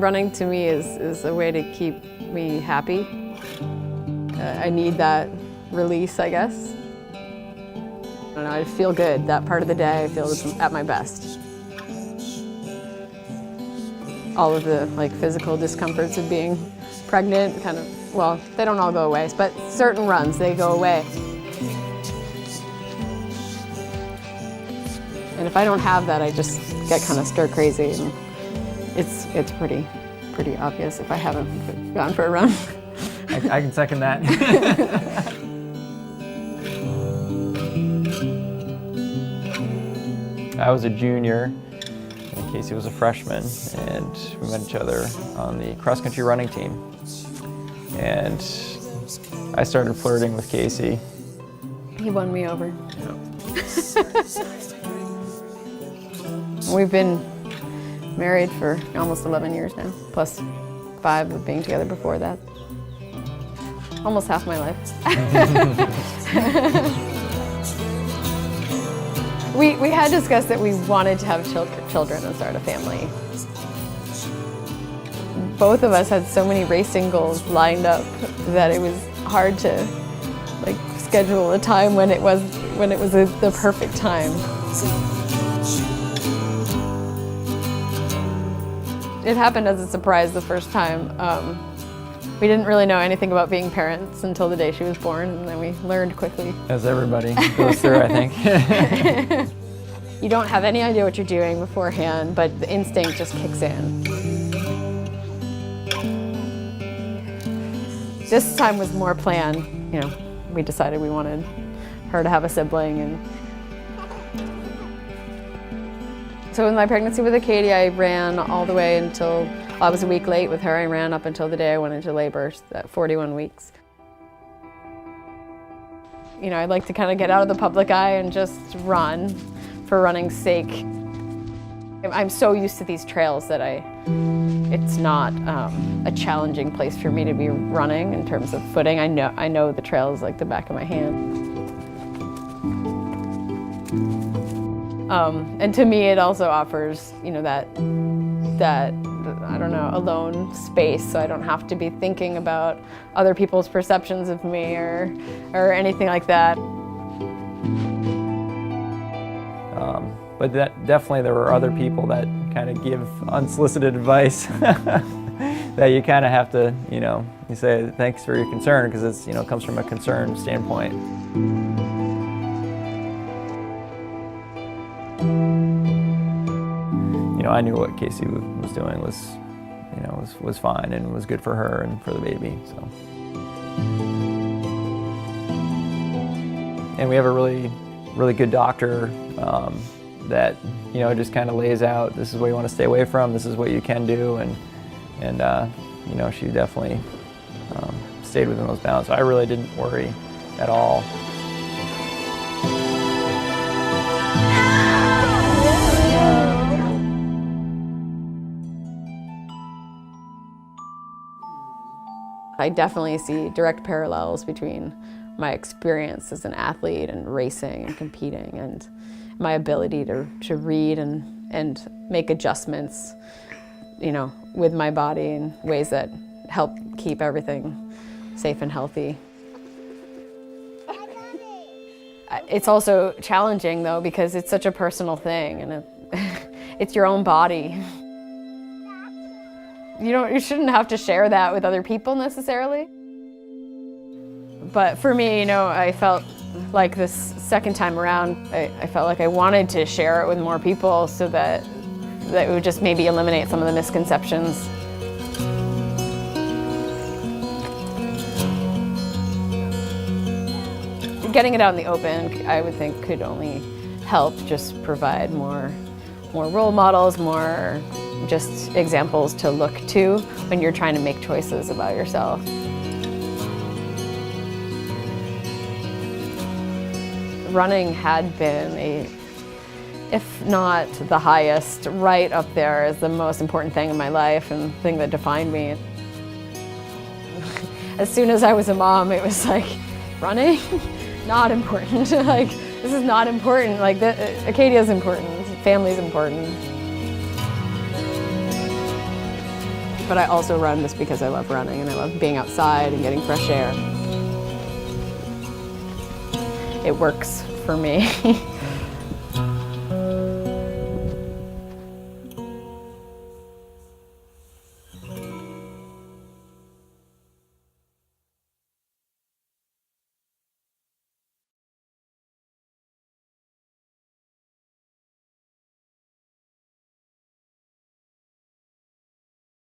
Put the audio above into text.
running to me is a way to keep me happy. I need that release, I guess. I don't know, I feel good. That part of the day I feel at my best. All of the physical discomforts of being pregnant well, they don't all go away, but certain runs, they go away. And if I don't have that, I just get kind of stir crazy, and it's pretty obvious if I haven't gone for a run. I can second that. I was a junior, and Casey was a freshman, and we met each other on the cross-country running team. And I started flirting with Casey. He won me over. We've been married for almost 11 years now, plus 5 of being together before that. Almost half my life. We had discussed that we wanted to have children and start a family. Both of us had so many racing goals lined up that it was hard to schedule a time when it was the perfect time. It happened as a surprise the first time. We didn't really know anything about being parents until the day she was born, and then we learned quickly. As everybody goes through, I think. You don't have any idea what you're doing beforehand, but the instinct just kicks in. This time was more planned. We decided we wanted her to have a sibling, and so in my pregnancy with Acadia, I ran all the way until, I was a week late with her. I ran up until the day I went into labor, at 41 weeks. I'd like to kind of get out of the public eye and just run for running's sake. I'm so used to these trails that it's not a challenging place for me to be running in terms of footing. I know the trails like the back of my hand. And to me, it also offers, that I don't know, alone space, so I don't have to be thinking about other people's perceptions of me or anything like that. But definitely there were other people that kind of give unsolicited advice that you kind of have to, you say thanks for your concern, because it's, it comes from a concern standpoint. I knew what Casey was doing was fine and was good for her and for the baby. So, and we have a really good doctor that just kind of lays out, this is what you want to stay away from, this is what you can do, and she definitely stayed within those bounds. So I really didn't worry at all. I definitely see direct parallels between my experience as an athlete and racing and competing and my ability to read and make adjustments, with my body in ways that help keep everything safe and healthy. It's also challenging though, because it's such a personal thing, and it's your own body. You shouldn't have to share that with other people necessarily. But for me, I felt like this second time around, I felt like I wanted to share it with more people so that it would just maybe eliminate some of the misconceptions. Getting it out in the open, I would think, could only help just provide more role models, more just examples to look to when you're trying to make choices about yourself. Running had been if not the highest, right up there as the most important thing in my life and the thing that defined me. As soon as I was a mom, it was like, running? Not important. This is not important. Acadia's important, family's important. but I also run just because I love running and I love being outside and getting fresh air. It works for me.